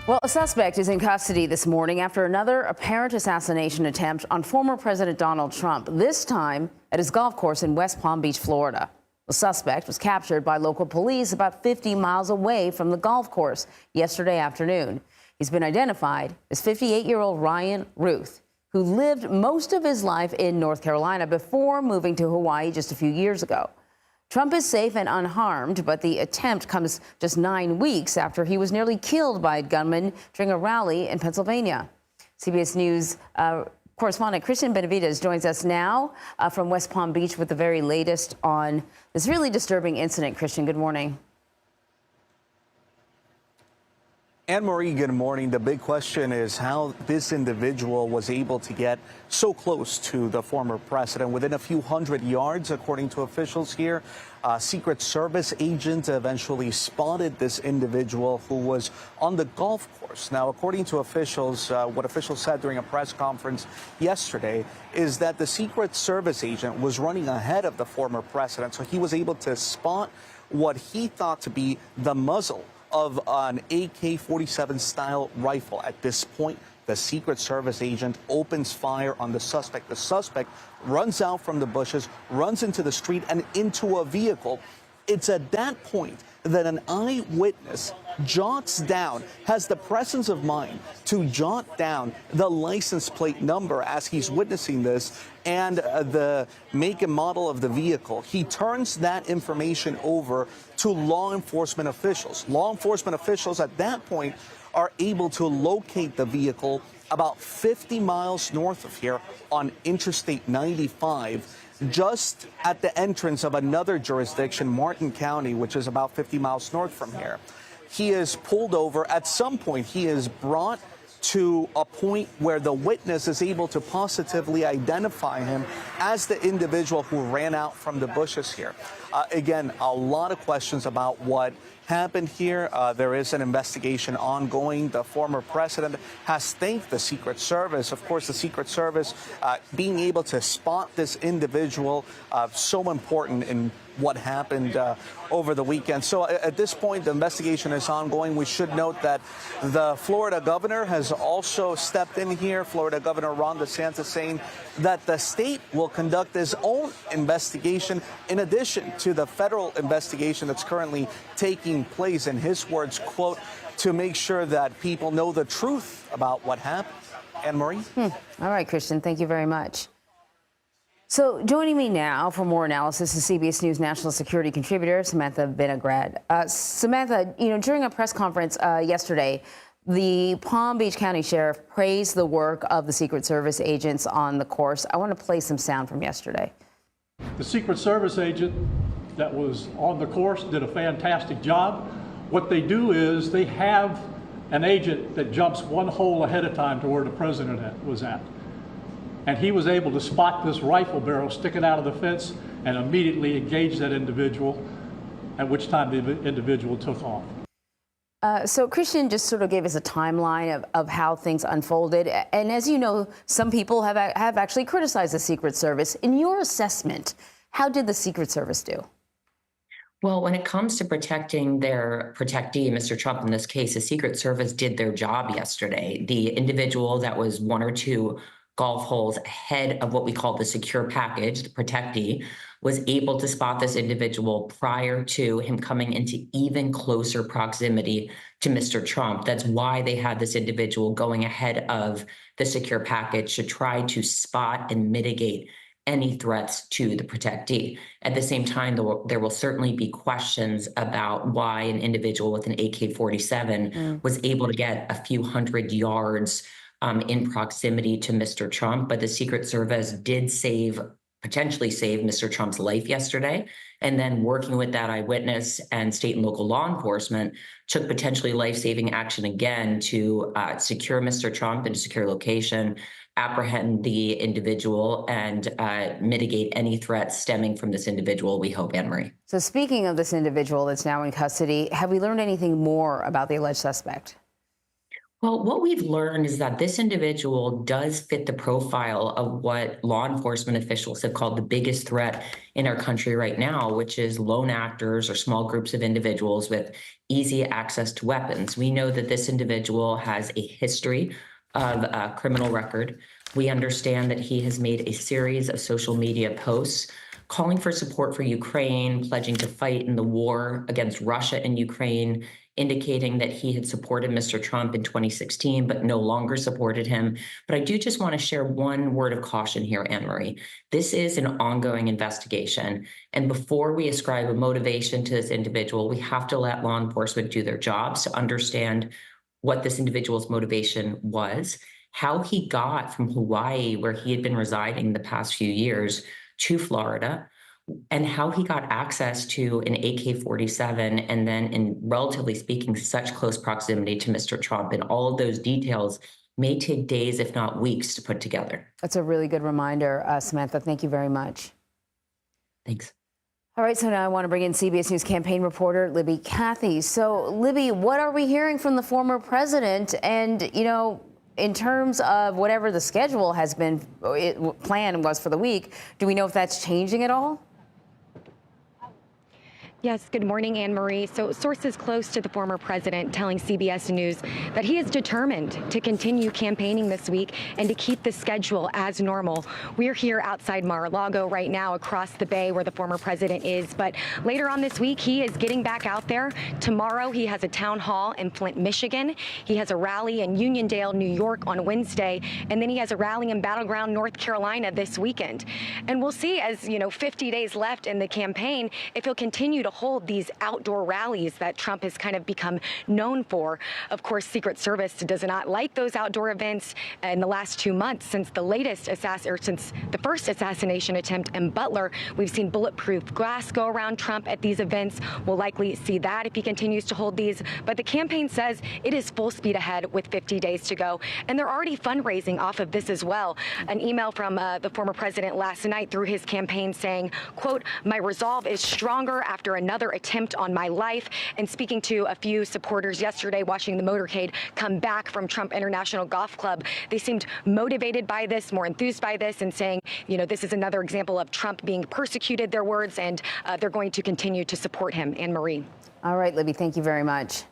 Well, a suspect is in custody this morning after another apparent assassination attempt on former President Donald Trump, this time at his golf course in West Palm Beach, Florida. The suspect was captured by local police about 50 miles away from the golf course yesterday afternoon. He's been identified as 58-year-old Ryan Ruth, who lived most of his life in North Carolina before moving to Hawaii just a few years ago. Trump is safe and unharmed, but the attempt comes just 9 weeks after he was nearly killed by a gunman during a rally in Pennsylvania. CBS News correspondent Cristian Benavides joins us now from West Palm Beach with the very latest on this really disturbing incident. Cristian, good morning. Anne-Marie, good morning. The big question is how this individual was able to get so close to the former president. Within a few hundred yards, according to officials here, a Secret Service agent eventually spotted this individual who was on the golf course. Now, according to officials, what officials said during a press conference yesterday is that the Secret Service agent was running ahead of the former president, so he was able to spot what he thought to be the muzzle of an AK-47 style rifle. At this point, the Secret Service agent opens fire on the suspect. The suspect runs out from the bushes, runs into the street and into a vehicle. It's at that point that an eyewitness jots down, has the presence of mind to jot down the license plate number as he's witnessing this and the make and model of the vehicle. He turns that information over to law enforcement officials. Law enforcement officials at that point are able to locate the vehicle about 50 miles north of here on Interstate 95. Just at the entrance of another jurisdiction, Martin County, which is about 50 miles north from here. He is pulled over. At some point, he is brought to a point where the witness is able to positively identify him as the individual who ran out from the bushes here. Again, a lot of questions about what happened here. There is an investigation ongoing. The former president has thanked the Secret Service. Of course, the Secret Service being able to spot this individual, so important in what happened over the weekend. So at this point, the investigation is ongoing. We should note that the Florida governor has also stepped in here. Florida Governor Ron DeSantis saying that the state will conduct its own investigation in addition to the federal investigation that's currently taking place. In his words, quote, to make sure that people know the truth about what happened. Anne-Marie? All right, Cristian, thank you very much. So joining me now for more analysis is CBS News national security contributor Samantha Vinograd. Samantha, during a press conference yesterday, the Palm Beach County Sheriff praised the work of the Secret Service agents on the course. I want to play some sound from yesterday. The Secret Service agent that was on the course did a fantastic job. What they do is they have an agent that jumps one hole ahead of time to where the president was at. And he was able to spot this rifle barrel sticking out of the fence and immediately engage that individual, at which time the individual took off. So Cristian just sort of gave us a timeline of how things unfolded. And as you know, some people have actually criticized the Secret Service. In your assessment, how did the Secret Service do? Well, when it comes to protecting their protectee, Mr. Trump in this case, the Secret Service did their job yesterday. The individual that was 1 or 2 golf holes ahead of what we call the secure package, the protectee, was able to spot this individual prior to him coming into even closer proximity to Mr. Trump. That's why they had this individual going ahead of the secure package to try to spot and mitigate any threats to the protectee. At the same time, there will certainly be questions about why an individual with an AK-47 was able to get a few hundred yards in proximity to Mr. Trump, but the Secret Service did potentially save Mr. Trump's life yesterday. And then working with that eyewitness and state and local law enforcement took potentially life-saving action again to secure Mr. Trump in a secure location, apprehend the individual, and mitigate any threats stemming from this individual, we hope, Anne-Marie. So speaking of this individual that's now in custody, have we learned anything more about the alleged suspect? Well, what we've learned is that this individual does fit the profile of what law enforcement officials have called the biggest threat in our country right now, which is lone actors or small groups of individuals with easy access to weapons. We know that this individual has a history of a criminal record. We understand that he has made a series of social media posts calling for support for Ukraine, pledging to fight in the war against Russia and Ukraine, indicating that he had supported Mr. Trump in 2016, but no longer supported him. But I do just want to share one word of caution here, Anne-Marie. This is an ongoing investigation. And before we ascribe a motivation to this individual, we have to let law enforcement do their jobs to understand what this individual's motivation was, how he got from Hawaii, where he had been residing the past few years, to Florida, and how he got access to an AK-47 and then, in relatively speaking, such close proximity to Mr. Trump. And all of those details may take days, if not weeks, to put together. That's a really good reminder, Samantha. Thank you very much. Thanks. All right, so now I want to bring in CBS News campaign reporter Libby Cathey. So, Libby, what are we hearing from the former president? And, you know, in terms of whatever the schedule has been planned was for the week, do we know if that's changing at all? Yes, good morning, Anne-Marie. So sources close to the former president telling CBS News that he is determined to continue campaigning this week and to keep the schedule as normal. We're here outside Mar-a-Lago right now across the bay where the former president is. But later on this week, he is getting back out there. Tomorrow, he has a town hall in Flint, Michigan. He has a rally in Uniondale, New York on Wednesday. And then he has a rally in Battleground, North Carolina this weekend. And we'll see, as 50 days left in the campaign, if he'll continue to hold these outdoor rallies that Trump has kind of become known for. Of course, Secret Service does not like those outdoor events. In the last 2 months, since the first assassination attempt in Butler, we've seen bulletproof glass go around Trump at these events. We'll likely see that if he continues to hold these. But the campaign says it is full speed ahead with 50 days to go. And they're already fundraising off of this as well. An email from the former president last night through his campaign saying, quote, "My resolve is stronger after another attempt on my life." And speaking to a few supporters yesterday watching the motorcade come back from Trump International Golf Club, they seemed motivated by this, more enthused by this, and saying, this is another example of Trump being persecuted, their words, and they're going to continue to support him. Anne-Marie. All right, Libby, thank you very much.